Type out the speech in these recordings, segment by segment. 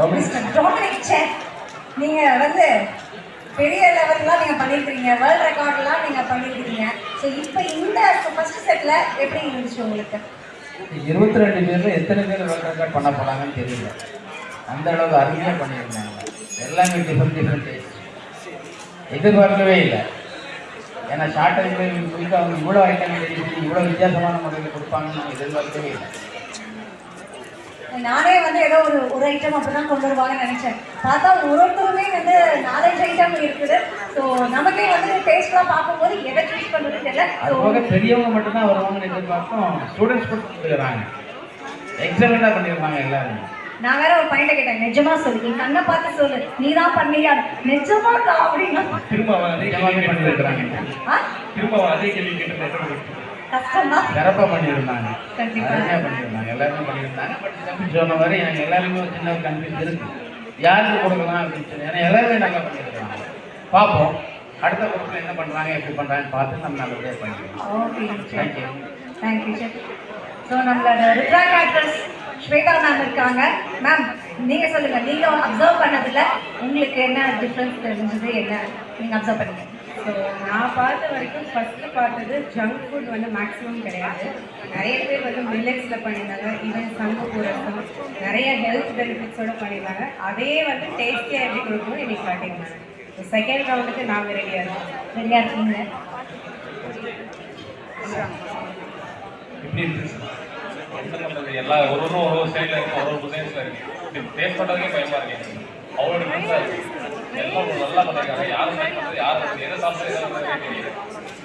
Dominic chef, நீங்க வந்து பெரிய லெவல்லாம் நீங்க பண்ணிருக்கீங்க, வேர்ல்ட் ரெக்கார்ட்லாம் நீங்க பண்ணிருக்கீங்க. ஸோ இப்போ இந்த ஃபர்ஸ்ட் செட்ல எப்படி இருந்துச்சு உங்களுக்கு? 22 பேர்ல எத்தனை பேர் வேர்ல்ட் ரெக்கார்ட் பண்ண போறாங்கன்னு தெரியல. அந்த அளவுக்கு அருமையாக பண்ணியிருந்தாங்க. எல்லாமே டிஃப்ரெண்ட் டேஸ்ட். எதிர்பார்க்கவே இல்லை. ஏன்னா ஷார்ட் டைமில் குயிக்காக அவங்க இவ்வளோ ஐட்டம் இவ்வளோ வித்தியாசமான முறையில் கொடுப்பாங்கன்னு நாங்கள் எதிர்பார்க்கவே இல்லை. நானே வந்து ஏதோ ஒரு ஐட்டம் அப்படிதான் கொண்டு வருவாங்கன்னு நினைச்சேன். பார்த்தா ஒருத்தருமே வந்து 4-5 ஐட்டம் இருக்குது. ஸோ நமக்கே வந்து டேஸ்ட்லாம் பார்க்கும்போது எதை சூஸ் பண்ணுறது தெரியல. அதுபோக பெரியவங்க மட்டும்தான் வருவாங்கன்னு எதிர்பார்த்தோம். ஸ்டூடெண்ட்ஸ் கூட கொடுத்துருக்காங்க. எக்ஸலண்டாக பண்ணியிருப்பாங்க எல்லாரும். நான் வேற ஒரு பாயிண்ட கேட்டேன், நிஜமா சொல்லு, நீ கண்ணை பார்த்து சொல்லு, நீ தான் பண்ணியா? நிஜமா தான் அப்படின்னா திரும்ப பண்ணிருக்காங்க. அதே கேள்வி கேட்டு கஷ்டம்தான். சிறப்பாக பண்ணியிருந்தாங்க. கண்டிப்பா பண்ணியிருந்தாங்க. எல்லாருமே பண்ணியிருந்தாங்க. பட் சொன்ன மாதிரி எனக்கு எல்லாருமே ஒரு சின்ன கன்ஃபியூஸ் இருக்கு, யாருக்கு கொடுக்கலாம் அப்படின்னு சொல்லி. ஏன்னா எல்லாருமே நல்லா பண்ணியிருக்காங்க. பார்ப்போம் அடுத்த குரூப்ல என்ன பண்றாங்க, எப்படி பண்றாங்கன்னு பார்த்து நம்ம நல்லபடியாக பண்ணிக்கலாம். Okay, thank you sir. ஸோ நம்மளோட ருத்ராக் ஆக்ட்ரஸ் ஸ்வேதா மேம் இருக்காங்க. மேம் நீங்க சொல்லுங்க, நீங்க அப்சர்வ் பண்ணதுல உங்களுக்கு என்ன டிஃப்ரென்ஸ் தெரிஞ்சது, என்ன நீங்க அப்சர்வ் பண்ணீங்க? ஸோ நான் பார்த்த வரைக்கும் ஃபஸ்ட்டு பார்த்தது ஜங்க் ஃபுட் வந்து மேக்ஸிமம் கிடையாது. நிறைய பேர் வந்து மில்லட்ஸில் பண்ணியிருந்தாங்க, ஈவன் சங்கு ரசம் நிறைய ஹெல்த் பெனிஃபிட்ஸோடு பண்ணியிருந்தாங்க. அதே வந்து டேஸ்டியாக எப்படி கொடுக்கணும் இன்னைக்கு காட்டியிருந்தாங்க. செகண்ட் ரவுண்டுக்கு நாங்கள் ரெடியாக இருக்கோம். ரெடியாக இருக்கீங்க? எல்லா ஒரு சைடில் இருக்கும், ஒரு பொசிஷன்ஸில் இருக்குது. டேஸ்ட் பண்ணுறதுக்கே பயமாக இருக்கு. அவ்வளோ டிஃப்ரென்ஸாக இருக்குது. எல்லாம் நல்லா பண்ணியிருக்காங்க. யாரும் செலக்ட் பண்ணுறது, யாரும் எதை சாப்பிட்றது எதாவது தெரியல.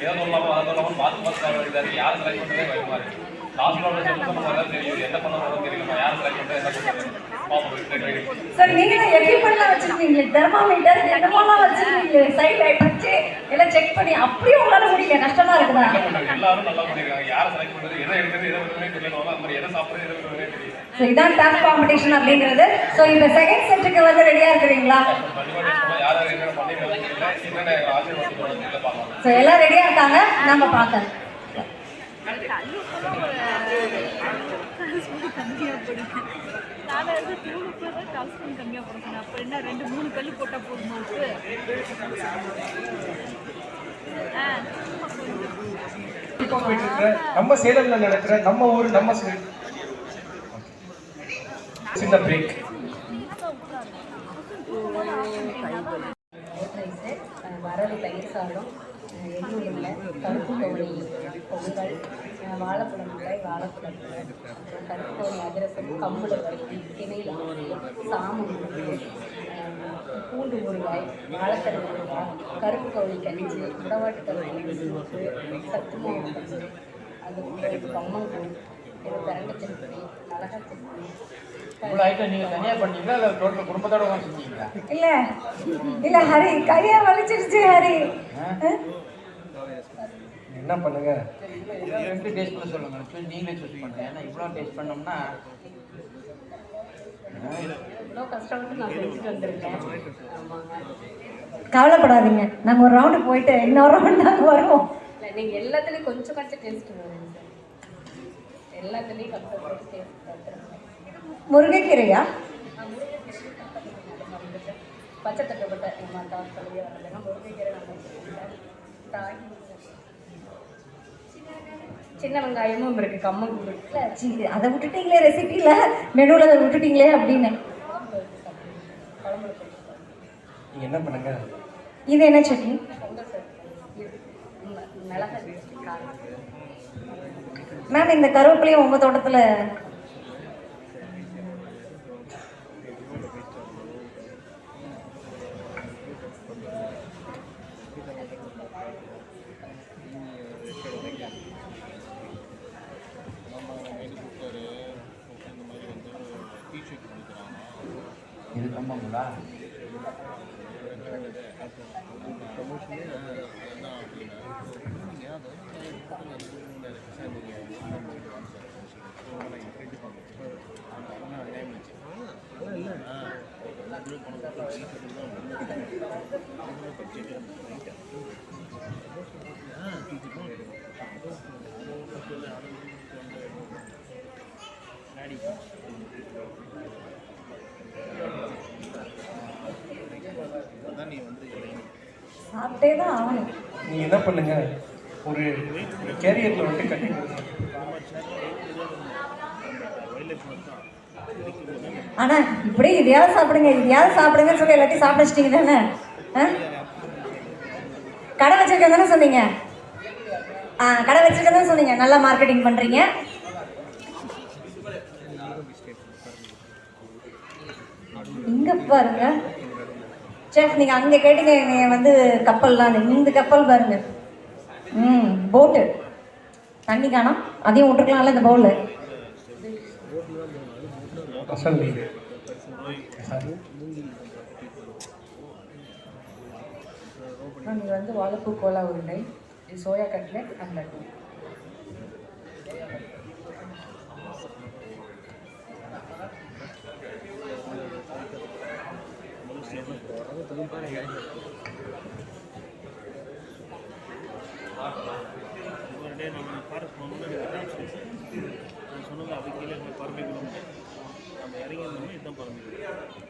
எதை சொல்லலாமோ அதை சொல்லாமல் பார்த்து சாப்பிட வேண்டியதாக யாரும் செலக்ட் பண்ணுறதே பயமாக இருக்குது. லாஸ்ட் ரவுண்டில் சொன்ன மாதிரி தெரியும், என்ன பண்ண போகிறோம் தெரியல. யாரும் செலக்ட் பண்ணுறது என்ன பண்ணுறது பார்ப்போம். சார் நீங்க எக்யூப்மெண்ட்லாம் வச்சிருக்கீங்களே, தெர்மாமீட்டர் என்னமெல்லாம் வச்சிருக்கீங்களே, சைட் லைட் வச்சு எல்லாம் செக் பண்ணி அப்படியே உங்களால முடியல, கஷ்டமா இருக்குதா? எல்லாரும் நல்லா பண்ணியிருக்காங்க. யாரும் செலக்ட் பண்ணுறது, எதை எடுக்கிறது எதை விடுறதுனே தெரியல. அந்த மாதிரி எதை சாப்பிட்றது எதை விடுறதுனே தெரியல. ஸோ இதான் டஃப் காம்படிஷன் அப்படிங்கிறது. ஸோ இந்த செகண்ட் செட்டுக்கு வந்து ரெடியா இருக்கிறீங்களா? ஸோ எல்லாம் ரெடியா இருக்காங்க, நம்ம பார்க்கலாம். நம்ம சேலம்ல நடக்கிற நம்ம ஊர் நம்ம சின்ன பிரேக். வரது தயிர் சாதம், எள்ளுருண்டை, கருப்பு கவுனி பொங்கல், வாழைப்பழம் மிட்டாய், வாழைப்பழம் அப்புறம் கருப்பு கவுனி அதிரசம், கம்புல வறுத்தி, திணையில் சாமம், பூண்டு ஊறுகாய், வாழைத்தடை ஊறுகாய், கருப்பு கவுனி கஞ்சி, உடவாட்டு கருப்பு சூப்பு, சத்து மாவு கஞ்சி, அது கம்மங்கூழ், பிரண்டை சட்னி, மிளகா சட்னி. இவ்வளோ ஐட்டம் நீங்கள் தனியாக பண்ணீங்களா இல்லை டோட்டல் குடும்பத்தோட செஞ்சீங்களா? இல்ல ஹரி கையா வலிச்சிருச்சு. ஹரி என்ன பண்ணுங்க, எப்படி டேஸ்ட் பண்ண சொல்லுங்க, நீங்களே சூஸ் பண்ணுங்க. ஏன்னா இவ்வளோ டேஸ்ட் பண்ணோம்னா இவ்வளோ கஷ்டப்பட்டு நான் செஞ்சுட்டு வந்திருக்கேன். கவலைப்படாதீங்க, நாங்கள் ஒரு ரவுண்டு போயிட்டு இன்னொரு ரவுண்ட் நாங்கள் வருவோம். இல்லை நீங்கள் எல்லாத்துலேயும் கொஞ்சம் டேஸ்ட் பண்ணுங்க சார். எல்லாத்துலேயும் கஷ்டப்பட்டு டேஸ்ட் பார்த்துருங்க. முருங்கைக்கீரையா? பச்சை தட்டப்பட்ட நம்ம தாக்கலையே வரதுன்னா முருங்கைக்கீரை நம்ம சின்ன வெங்காயமும் இருக்குது, கம்மங்கூழ் இல்லை. அதை விட்டுட்டீங்களே ரெசிபியில், மெனுவில் அதை விட்டுட்டீங்களே அப்படின்னு. நீங்க என்ன பண்ணுங்க, இது என்ன சட்னி? மிளகா. மேம் இந்த கருவேப்பிலையும் உங்கள் தோட்டத்தில் இது கம்பங்களா? சாப்பிட்டே தான் ஆகணும். நீங்க என்ன பண்ணுங்க, ஒரு கேரியர்ல வந்து கட்டி ஆனா இப்படி இதையாவது சாப்பிடுங்கன்னு சொல்லி எல்லாத்தையும் சாப்பிட வச்சிட்டீங்க தானே? கடை வச்சிருக்கேன் தானே சொன்னீங்க? கடை வச்சிருக்கேன் தானே சொன்னீங்க. நல்லா மார்க்கெட்டிங் பண்றீங்க. இங்க பாருங்க செஃப், நீங்க அங்க கேட்டீங்க நீங்க வந்து கப்பல்லாம், இந்த கப்பல் பாருங்க. போட்டு தண்ணி காணோம், அதையும் விட்டுருக்கலாம்ல இந்த பவுல்ல. அசல் நீங்க இது வந்து வாழைப்பூ கோலா உருண்டை, இது சோயா கட்லெட் அண்ட் லட்டு. சொன்னது அதுக்கு கீழே பறவைகளும் நம்ம இறங்கி இருந்தோம்னா இதுதான் பறவைகள்.